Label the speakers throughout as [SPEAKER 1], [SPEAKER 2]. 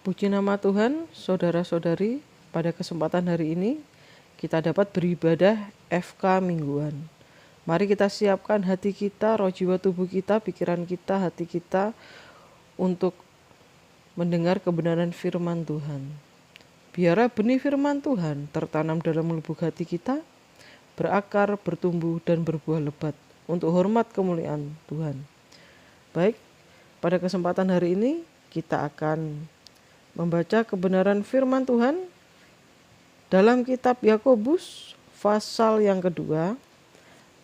[SPEAKER 1] Puji nama Tuhan, saudara-saudari, pada kesempatan hari ini kita dapat beribadah FK mingguan. Mari kita siapkan hati kita, roh jiwa tubuh kita, pikiran kita, hati kita untuk mendengar kebenaran firman Tuhan. Biarlah benih firman Tuhan tertanam dalam lubuk hati kita, berakar, bertumbuh, dan berbuah lebat untuk hormat kemuliaan Tuhan. Baik, pada kesempatan hari ini kita akan membaca kebenaran firman Tuhan dalam kitab Yakobus pasal yang kedua,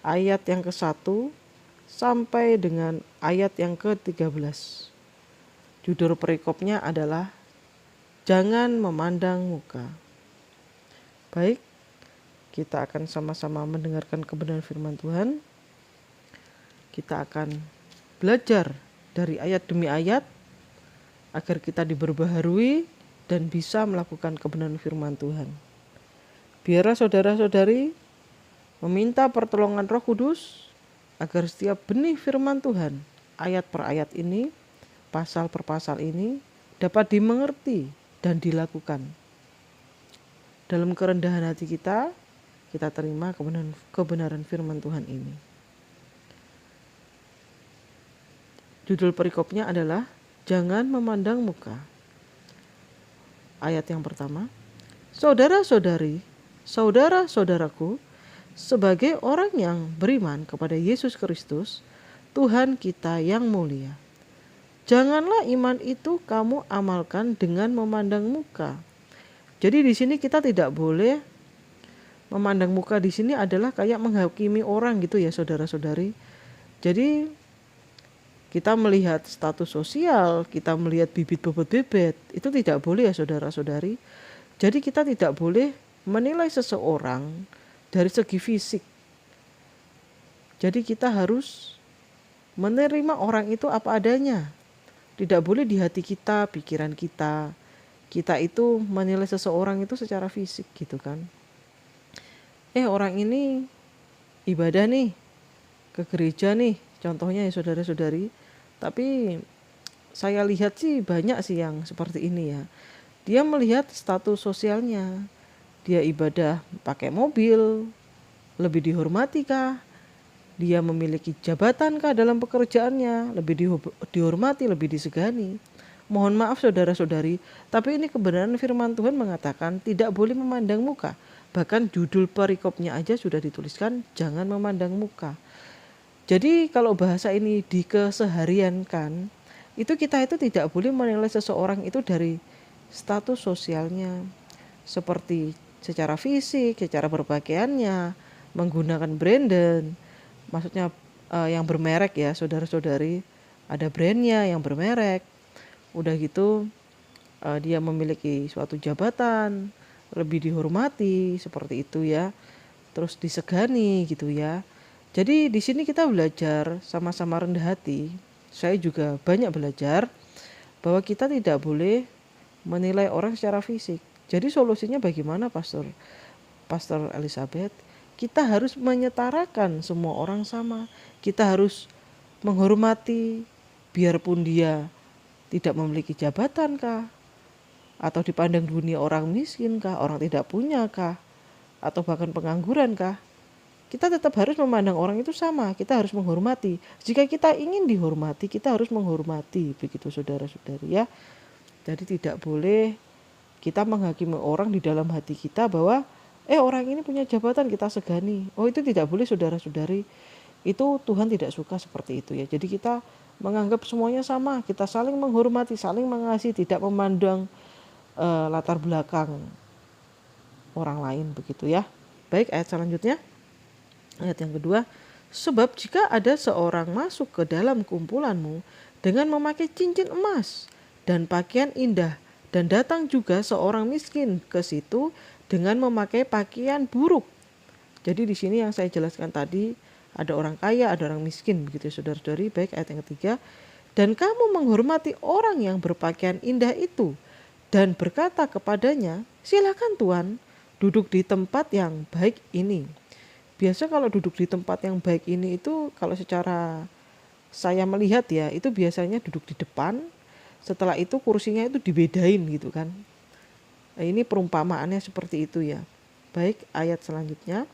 [SPEAKER 1] ayat yang ke-1 sampai dengan ayat yang ke-13. Judul perikopnya adalah Jangan Memandang Muka. Baik, kita akan sama-sama mendengarkan kebenaran firman Tuhan. Kita akan belajar dari ayat demi ayat agar kita diperbaharui dan bisa melakukan kebenaran firman Tuhan. Biarlah saudara-saudari meminta pertolongan Roh Kudus agar setiap benih firman Tuhan, ayat per ayat ini, pasal per pasal ini, dapat dimengerti dan dilakukan. Dalam kerendahan hati kita terima kebenaran firman Tuhan ini. Judul perikopnya adalah Jangan Memandang Muka. Ayat yang pertama, saudara-saudari, saudara-saudaraku, sebagai orang yang beriman kepada Yesus Kristus, Tuhan kita yang mulia, janganlah iman itu kamu amalkan dengan memandang muka. Jadi di sini kita tidak boleh memandang muka. Di sini adalah kayak menghakimi orang gitu ya, saudara-saudari. Jadi kita melihat status sosial, kita melihat bibit bobot bebet, itu tidak boleh ya saudara-saudari. Jadi kita tidak boleh menilai seseorang dari segi fisik. Jadi kita harus menerima orang itu apa adanya. Tidak boleh di hati kita, pikiran kita, kita itu menilai seseorang itu secara fisik gitu kan. Orang ini ibadah nih, ke gereja nih, contohnya ya saudara-saudari. Tapi saya lihat sih banyak sih yang seperti ini ya. Dia melihat status sosialnya. Dia ibadah pakai mobil, lebih dihormati kah? Dia memiliki jabatan kah dalam pekerjaannya? Lebih dihormati, lebih disegani. Mohon maaf saudara-saudari, tapi ini kebenaran firman Tuhan mengatakan tidak boleh memandang muka. Bahkan judul perikopnya aja sudah dituliskan jangan memandang muka. Jadi kalau bahasa ini dikesehariankan, itu kita itu tidak boleh menilai seseorang itu dari status sosialnya, seperti secara fisik, secara berpakaiannya, menggunakan branded, maksudnya yang bermerek ya saudara-saudari, ada brandnya yang bermerek. Udah gitu dia memiliki suatu jabatan, lebih dihormati seperti itu ya, terus disegani gitu ya. Jadi di sini kita belajar sama-sama rendah hati. Saya juga banyak belajar bahwa kita tidak boleh menilai orang secara fisik. Jadi solusinya bagaimana Pastor Elizabeth? Kita harus menyetarakan semua orang sama. Kita harus menghormati biarpun dia tidak memiliki jabatan kah, atau dipandang dunia orang miskin kah, orang tidak punya kah, atau bahkan pengangguran kah. Kita tetap harus memandang orang itu sama, kita harus menghormati. Jika kita ingin dihormati, kita harus menghormati, begitu saudara-saudari ya. Jadi tidak boleh kita menghakimi orang di dalam hati kita bahwa orang ini punya jabatan kita segani. Itu tidak boleh saudara-saudari. Itu Tuhan tidak suka seperti itu ya. Jadi kita menganggap semuanya sama, kita saling menghormati, saling mengasihi, tidak memandang latar belakang orang lain begitu ya. Baik, ayat selanjutnya. Ayat yang kedua, sebab jika ada seorang masuk ke dalam kumpulanmu dengan memakai cincin emas dan pakaian indah, dan datang juga seorang miskin ke situ dengan memakai pakaian buruk. Jadi di sini yang saya jelaskan tadi, ada orang kaya, ada orang miskin begitu saudara-saudari. Baik, ayat yang ketiga, dan kamu menghormati orang yang berpakaian indah itu dan berkata kepadanya, silakan Tuan, duduk di tempat yang baik ini. Biasa kalau duduk di tempat yang baik ini itu kalau secara saya melihat ya, itu biasanya duduk di depan, Setelah itu kursinya itu dibedain gitu kan. Nah, ini perumpamaannya seperti itu ya. Baik, ayat selanjutnya.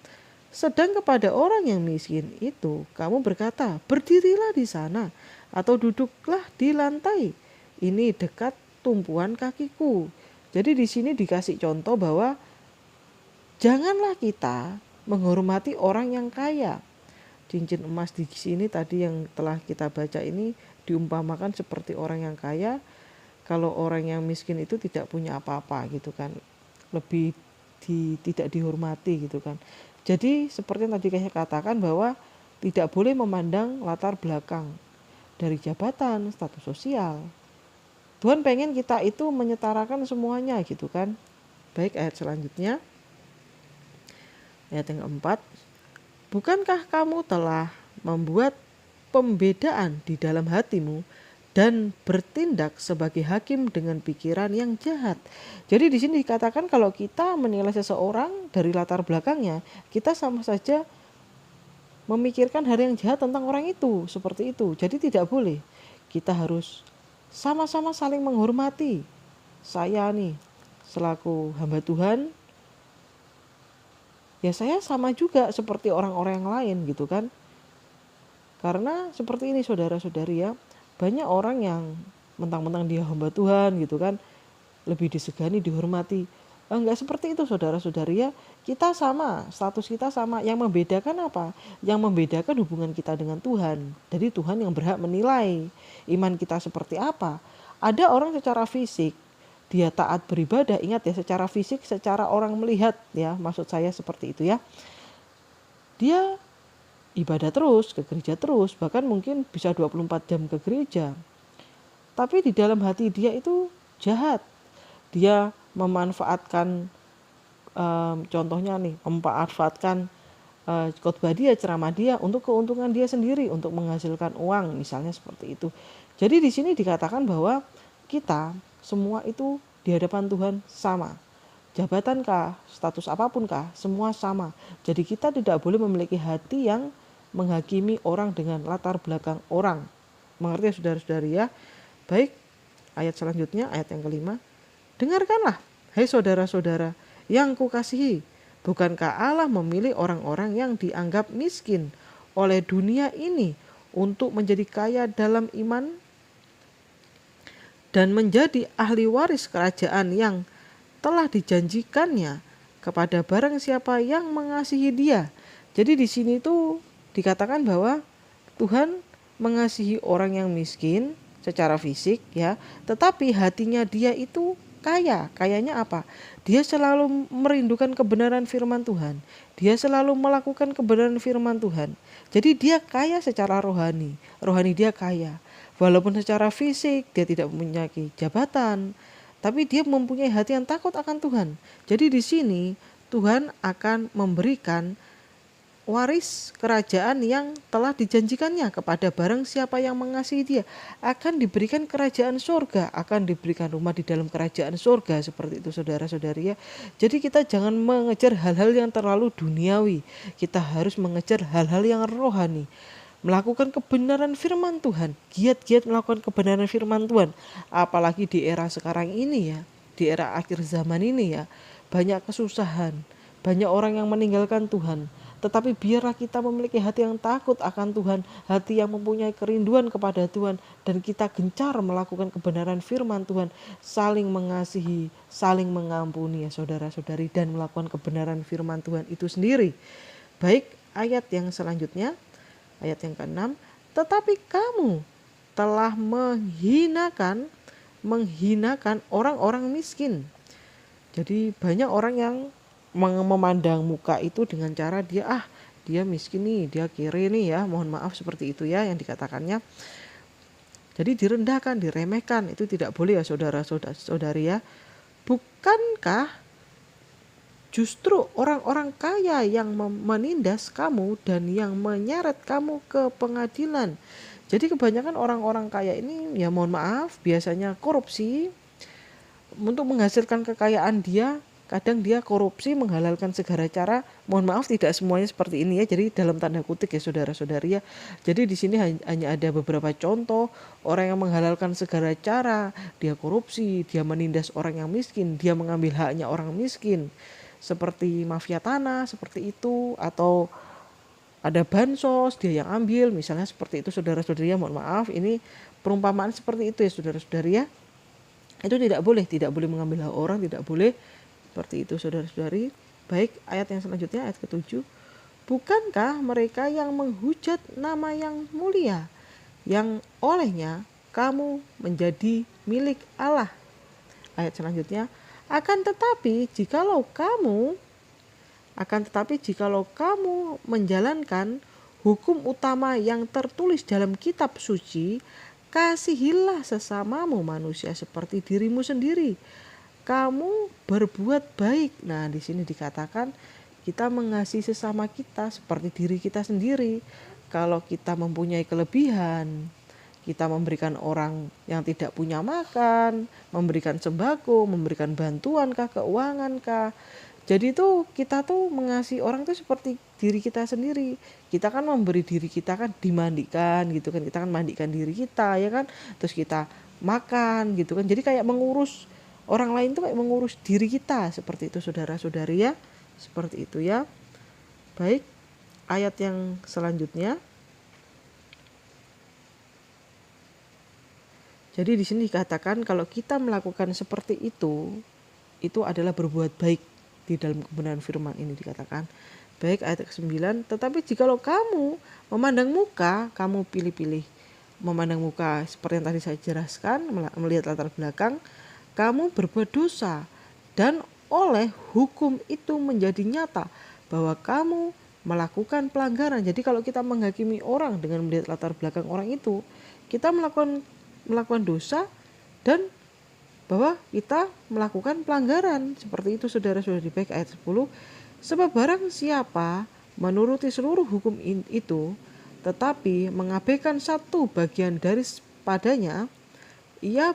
[SPEAKER 1] Sedang kepada orang yang miskin itu kamu berkata, berdirilah di sana atau duduklah di lantai. Ini dekat tumpuan kakiku. Jadi di sini dikasih contoh bahwa janganlah kita menghormati orang yang kaya. Cincin emas di sini tadi yang telah kita baca ini diumpamakan seperti orang yang kaya. Kalau orang yang miskin itu tidak punya apa-apa gitu kan, lebih tidak dihormati gitu kan. Jadi seperti yang tadi saya katakan bahwa tidak boleh memandang latar belakang dari jabatan, status sosial. Tuhan pengen kita itu menyetarakan semuanya gitu kan. Baik, ayat selanjutnya, ayat yang keempat. Bukankah kamu telah membuat pembedaan di dalam hatimu dan bertindak sebagai hakim dengan pikiran yang jahat. Jadi di sini dikatakan kalau kita menilai seseorang dari latar belakangnya, kita sama saja memikirkan hal yang jahat tentang orang itu, seperti itu. Jadi tidak boleh. Kita harus sama-sama saling menghormati. Saya nih selaku hamba Tuhan, ya saya sama juga seperti orang-orang yang lain gitu kan. Karena seperti ini saudara-saudari ya, banyak orang yang mentang-mentang dia hamba Tuhan gitu kan, lebih disegani, dihormati. Enggak seperti itu saudara-saudari ya. Kita sama, status kita sama. Yang membedakan apa? Yang membedakan hubungan kita dengan Tuhan. Jadi Tuhan yang berhak menilai iman kita seperti apa. Ada orang secara fisik dia taat beribadah, ingat ya, secara fisik, secara orang melihat ya, maksud saya seperti itu ya. Dia ibadah terus, ke gereja terus, bahkan mungkin bisa 24 jam ke gereja. Tapi di dalam hati dia itu jahat. Dia memanfaatkan, contohnya nih, memanfaatkan khotbah dia, ceramah dia untuk keuntungan dia sendiri, untuk menghasilkan uang, misalnya seperti itu. Jadi di sini dikatakan bahwa kita semua itu di hadapan Tuhan sama. Jabatankah, status apapunkah, semua sama. Jadi kita tidak boleh memiliki hati yang menghakimi orang dengan latar belakang orang. Mengerti ya saudara-saudari ya? Baik, ayat selanjutnya, ayat yang kelima. Dengarkanlah, hai saudara-saudara yang kukasihi, bukankah Allah memilih orang-orang yang dianggap miskin oleh dunia ini untuk menjadi kaya dalam iman dan menjadi ahli waris kerajaan yang telah dijanjikannya kepada barang siapa yang mengasihi dia. Jadi di sini tuh dikatakan bahwa Tuhan mengasihi orang yang miskin secara fisik ya, tetapi hatinya dia itu kaya. Kayanya apa? Dia selalu merindukan kebenaran firman Tuhan. Dia selalu melakukan kebenaran firman Tuhan. Jadi dia kaya secara rohani. Rohani dia kaya. Walaupun secara fisik dia tidak mempunyai jabatan, tapi dia mempunyai hati yang takut akan Tuhan. Jadi di sini Tuhan akan memberikan waris kerajaan yang telah dijanjikannya kepada barang siapa yang mengasihi dia. Akan diberikan kerajaan surga, akan diberikan rumah di dalam kerajaan surga, seperti itu saudara-saudari ya. Jadi kita jangan mengejar hal-hal yang terlalu duniawi. Kita harus mengejar hal-hal yang rohani. Melakukan kebenaran firman Tuhan, giat-giat melakukan kebenaran firman Tuhan. Apalagi di era sekarang ini ya, di era akhir zaman ini ya, banyak kesusahan, banyak orang yang meninggalkan Tuhan. Tetapi biarlah kita memiliki hati yang takut akan Tuhan, hati yang mempunyai kerinduan kepada Tuhan, dan kita gencar melakukan kebenaran firman Tuhan, saling mengasihi, saling mengampuni ya saudara-saudari, dan melakukan kebenaran firman Tuhan itu sendiri. Baik, ayat yang selanjutnya, ayat yang ke-6, tetapi kamu telah menghinakan orang-orang miskin. Jadi banyak orang yang memandang muka itu dengan cara dia miskin nih, dia kiri nih ya, mohon maaf seperti itu ya yang dikatakannya. Jadi direndahkan, diremehkan, itu tidak boleh ya saudara-saudari ya. Bukankah justru orang-orang kaya yang menindas kamu dan yang menyeret kamu ke pengadilan? Jadi kebanyakan orang-orang kaya ini ya mohon maaf biasanya korupsi untuk menghasilkan kekayaan dia. kadang dia korupsi, menghalalkan segala cara. Mohon maaf tidak semuanya seperti ini ya, jadi dalam tanda kutip ya saudara-saudari ya. Jadi di sini hanya ada beberapa contoh orang yang menghalalkan segala cara, dia korupsi, dia menindas orang yang miskin, dia mengambil haknya orang miskin, seperti mafia tanah seperti itu, atau ada bansos dia yang ambil, misalnya seperti itu saudara-saudari ya. Mohon maaf, ini perumpamaan seperti itu ya saudara-saudari ya. Itu tidak boleh mengambil hak orang, tidak boleh seperti itu saudara-saudari. Baik, ayat yang selanjutnya, ayat ke-7. Bukankah mereka yang menghujat nama yang mulia, yang olehnya kamu menjadi milik Allah? Ayat selanjutnya, jikalau kamu menjalankan hukum utama yang tertulis dalam kitab suci, kasihilah sesamamu manusia seperti dirimu sendiri. Kamu berbuat baik. Nah, di sini dikatakan kita mengasihi sesama kita seperti diri kita sendiri. Kalau kita mempunyai kelebihan, kita memberikan orang yang tidak punya makan, memberikan sembako, memberikan bantuan kah, keuangan kah. Jadi itu kita tuh mengasihi orang tuh seperti diri kita sendiri. Kita kan memberi diri kita kan dimandikan gitu kan. Kita kan mandikan diri kita ya kan. Terus kita makan gitu kan. Jadi kayak mengurus orang lain tuh kayak mengurus diri kita. Seperti itu saudara-saudari ya. Seperti itu ya. Baik, ayat yang selanjutnya. Jadi di sini dikatakan kalau kita melakukan seperti itu adalah berbuat baik. Di dalam kebenaran firman ini dikatakan. Baik, ayat ke-9. Tetapi jikalau kamu memandang muka, kamu pilih-pilih. Memandang muka seperti yang tadi saya jelaskan, melihat latar belakang, kamu berbuat dosa. Dan oleh hukum itu menjadi nyata bahwa kamu melakukan pelanggaran. Jadi kalau kita menghakimi orang dengan melihat latar belakang orang itu, kita melakukan dosa dan bahwa kita melakukan pelanggaran. Seperti itu saudara-saudari. Baik, ayat 10. Sebab barang siapa menuruti seluruh hukum itu tetapi mengabaikan satu bagian dari padanya, ia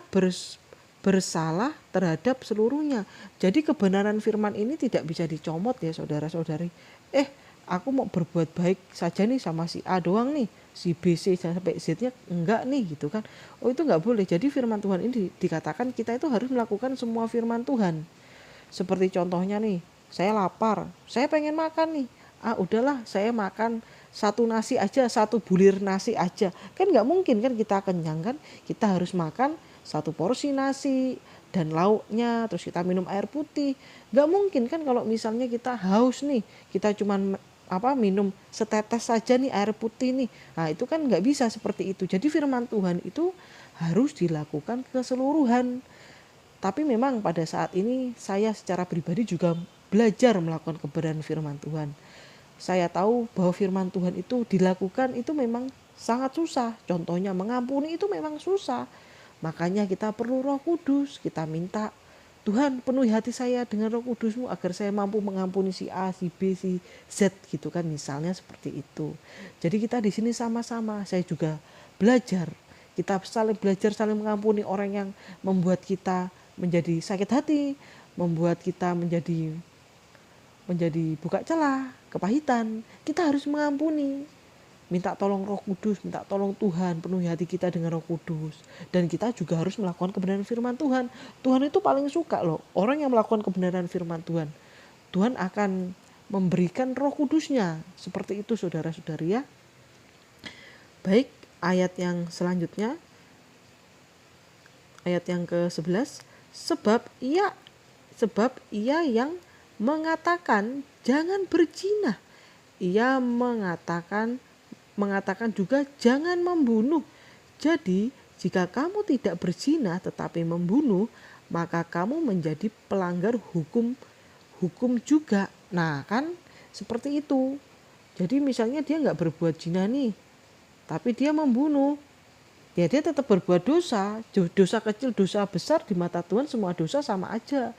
[SPEAKER 1] bersalah terhadap seluruhnya. Jadi kebenaran firman ini tidak bisa dicomot ya saudara-saudari. Aku mau berbuat baik saja nih sama si A doang nih, si B, C sampai Z-nya enggak nih gitu kan. Itu enggak boleh. Jadi firman Tuhan ini dikatakan kita itu harus melakukan semua firman Tuhan. Seperti contohnya nih, saya lapar, saya pengen makan nih. Udahlah saya makan satu nasi aja, satu bulir nasi aja. Kan enggak mungkin kan kita kenyang kan. Kita harus makan satu porsi nasi dan lauknya, terus kita minum air putih. Enggak mungkin kan kalau misalnya kita haus nih, kita cuman minum setetes saja nih air putih nih. Nah itu kan nggak bisa seperti itu. Jadi firman Tuhan itu harus dilakukan keseluruhan. Tapi memang pada saat ini saya secara pribadi juga belajar melakukan kebenaran firman Tuhan. Saya tahu bahwa firman Tuhan itu dilakukan itu memang sangat susah. Contohnya mengampuni itu memang susah. Makanya kita perlu Roh Kudus. Kita minta, Tuhan penuhi hati saya dengan Roh Kudus-Mu agar saya mampu mengampuni si A, si B, si Z gitu kan, misalnya seperti itu. Jadi kita di sini sama-sama, saya juga belajar. Kita saling belajar, saling mengampuni orang yang membuat kita menjadi sakit hati, membuat kita menjadi buka celah, kepahitan. Kita harus mengampuni. Minta tolong Roh Kudus, minta tolong Tuhan, penuhi hati kita dengan Roh Kudus. Dan kita juga harus melakukan kebenaran firman Tuhan. Tuhan itu paling suka loh orang yang melakukan kebenaran firman Tuhan. Tuhan akan memberikan Roh Kudusnya. Seperti itu saudara-saudari ya. Baik, ayat yang selanjutnya. Ayat yang ke-11. Sebab ia yang mengatakan jangan berzina. Ia mengatakan juga jangan membunuh. Jadi jika kamu tidak berzina tetapi membunuh, maka kamu menjadi pelanggar hukum juga. Nah kan seperti itu. Jadi misalnya dia nggak berbuat zina nih, tapi dia membunuh, ya dia tetap berbuat dosa. Dosa kecil, dosa besar di mata Tuhan semua dosa sama aja.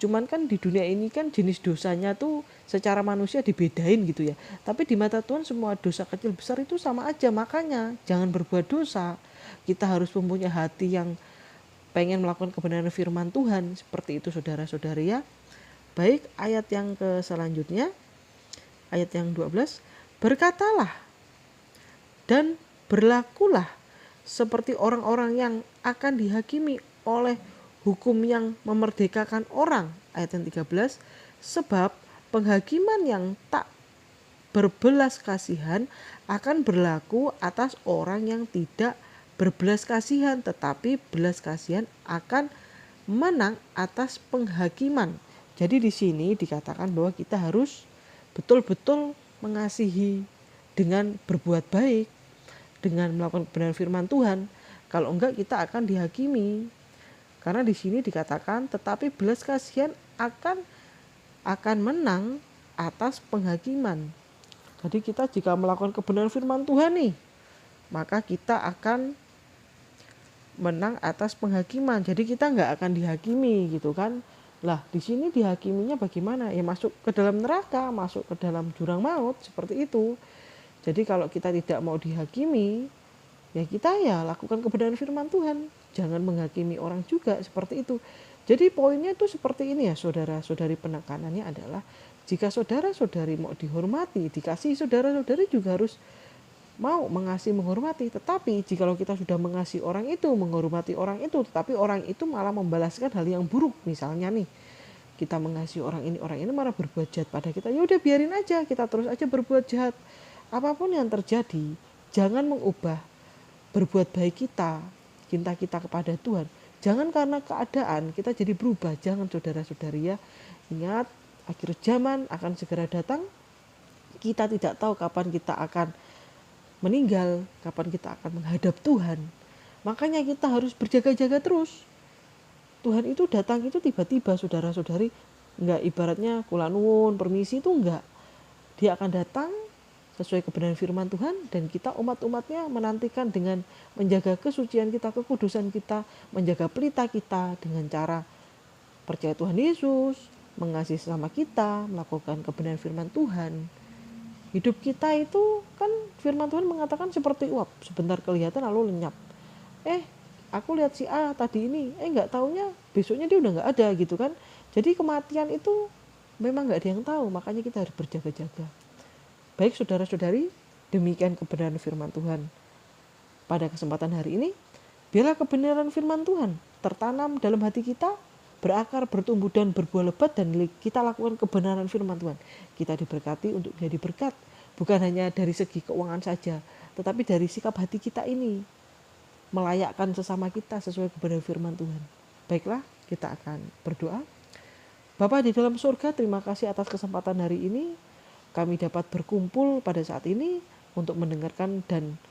[SPEAKER 1] Cuman kan di dunia ini kan jenis dosanya tuh secara manusia dibedain gitu ya. Tapi di mata Tuhan semua dosa kecil besar itu sama aja. Makanya jangan berbuat dosa. Kita harus mempunyai hati yang pengen melakukan kebenaran firman Tuhan. Seperti itu saudara-saudari ya. Baik, ayat yang selanjutnya, ayat yang 12, berkatalah dan berlakulah seperti orang-orang yang akan dihakimi oleh hukum yang memerdekakan orang. Ayat yang 13, sebab penghakiman yang tak berbelas kasihan akan berlaku atas orang yang tidak berbelas kasihan, tetapi belas kasihan akan menang atas penghakiman. Jadi di sini dikatakan bahwa kita harus betul-betul mengasihi dengan berbuat baik, dengan melakukan kebenaran firman Tuhan. Kalau enggak kita akan dihakimi. Karena di sini dikatakan tetapi belas kasihan akan menang atas penghakiman. Jadi kita jika melakukan kebenaran firman Tuhan nih, maka kita akan menang atas penghakiman. Jadi kita nggak akan dihakimi gitu kan. Lah di sini dihakiminya bagaimana? Ya masuk ke dalam neraka, masuk ke dalam jurang maut seperti itu. Jadi kalau kita tidak mau dihakimi, ya kita ya lakukan kebenaran firman Tuhan. Jangan menghakimi orang juga seperti itu. Jadi poinnya itu seperti ini ya saudara-saudari, penekanannya adalah jika saudara-saudari mau dihormati, dikasihi, saudara-saudari juga harus mau mengasihi, menghormati. Tetapi jikalau kita sudah mengasihi orang itu, menghormati orang itu, tetapi orang itu malah membalaskan hal yang buruk, misalnya nih kita mengasihi orang ini malah berbuat jahat pada kita, ya udah biarin aja, kita terus aja berbuat jahat. Apapun yang terjadi, jangan mengubah berbuat baik kita, cinta kita kepada Tuhan. Jangan karena keadaan kita jadi berubah. Jangan saudara-saudari ya. Ingat, akhir zaman akan segera datang. Kita tidak tahu kapan kita akan meninggal, kapan kita akan menghadap Tuhan. Makanya kita harus berjaga-jaga terus. Tuhan itu datang itu tiba-tiba saudara-saudari. Enggak ibaratnya kula nuwun, permisi, itu enggak. Dia akan datang sesuai kebenaran firman Tuhan, dan kita umat-umatnya menantikan dengan menjaga kesucian kita, kekudusan kita, menjaga pelita kita dengan cara percaya Tuhan Yesus, mengasihi sesama kita, melakukan kebenaran firman Tuhan. Hidup kita itu kan firman Tuhan mengatakan seperti uap, sebentar kelihatan lalu lenyap. Aku lihat si A tadi ini, nggak taunya besoknya dia udah nggak ada gitu kan. Jadi kematian itu memang nggak ada yang tahu, makanya kita harus berjaga-jaga. Baik saudara-saudari, demikian kebenaran firman Tuhan pada kesempatan hari ini. Biarlah kebenaran firman Tuhan tertanam dalam hati kita, berakar, bertumbuh dan berbuah lebat, dan kita lakukan kebenaran firman Tuhan. Kita diberkati untuk menjadi berkat, bukan hanya dari segi keuangan saja, tetapi dari sikap hati kita ini, melayakkan sesama kita sesuai kebenaran firman Tuhan. Baiklah, kita akan berdoa. Bapa di dalam surga, terima kasih atas kesempatan hari ini. Kami dapat berkumpul pada saat ini untuk mendengarkan dan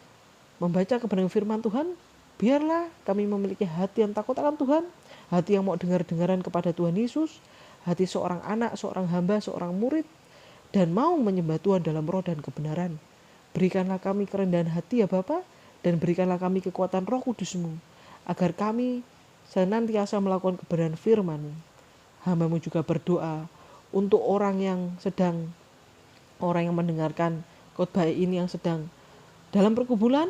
[SPEAKER 1] membaca kebenaran firman Tuhan. Biarlah kami memiliki hati yang takut akan Tuhan, hati yang mau dengar-dengaran kepada Tuhan Yesus, hati seorang anak, seorang hamba, seorang murid, dan mau menyembah Tuhan dalam roh dan kebenaran. Berikanlah kami kerendahan hati ya Bapa, dan berikanlah kami kekuatan Roh Kudus-Mu, agar kami senantiasa melakukan kebenaran firman. Hamba-Mu juga berdoa untuk orang yang mendengarkan khotbah ini yang sedang dalam pergumulan,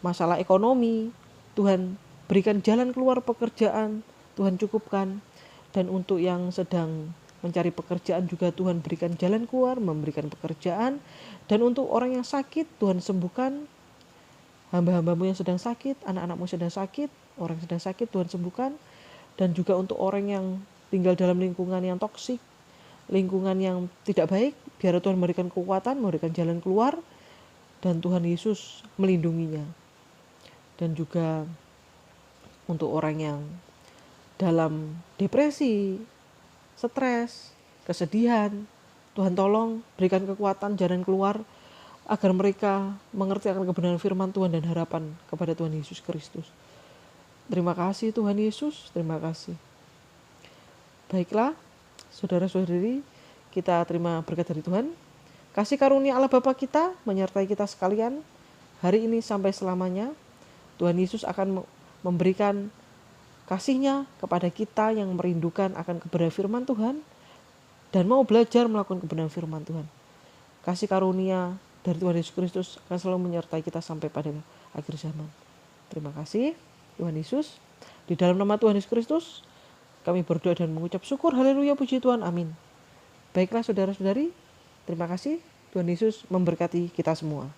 [SPEAKER 1] masalah ekonomi. Tuhan berikan jalan keluar pekerjaan, Tuhan cukupkan. Dan untuk yang sedang mencari pekerjaan juga Tuhan berikan jalan keluar, memberikan pekerjaan. Dan untuk orang yang sakit, Tuhan sembuhkan. Hamba-hamba-Mu yang sedang sakit, anak-anak-Mu sedang sakit, orang sedang sakit, Tuhan sembuhkan. Dan juga untuk orang yang tinggal dalam lingkungan yang toksik, lingkungan yang tidak baik, biar Tuhan memberikan kekuatan, memberikan jalan keluar, dan Tuhan Yesus melindunginya. Dan juga untuk orang yang dalam depresi, stres, kesedihan, Tuhan tolong berikan kekuatan, jalan keluar, agar mereka mengerti akan kebenaran firman Tuhan dan harapan kepada Tuhan Yesus Kristus. Terima kasih Tuhan Yesus, terima kasih. Baiklah, saudara-saudari, kita terima berkat dari Tuhan. Kasih karunia Allah Bapa kita menyertai kita sekalian hari ini sampai selamanya. Tuhan Yesus akan memberikan kasih-Nya kepada kita yang merindukan akan kebenaran firman Tuhan dan mau belajar melakukan kebenaran firman Tuhan. Kasih karunia dari Tuhan Yesus Kristus akan selalu menyertai kita sampai pada akhir zaman. Terima kasih Tuhan Yesus. Di dalam nama Tuhan Yesus Kristus kami berdoa dan mengucap syukur. Haleluya, puji Tuhan, amin. Baiklah saudara-saudari, terima kasih. Tuhan Yesus memberkati kita semua.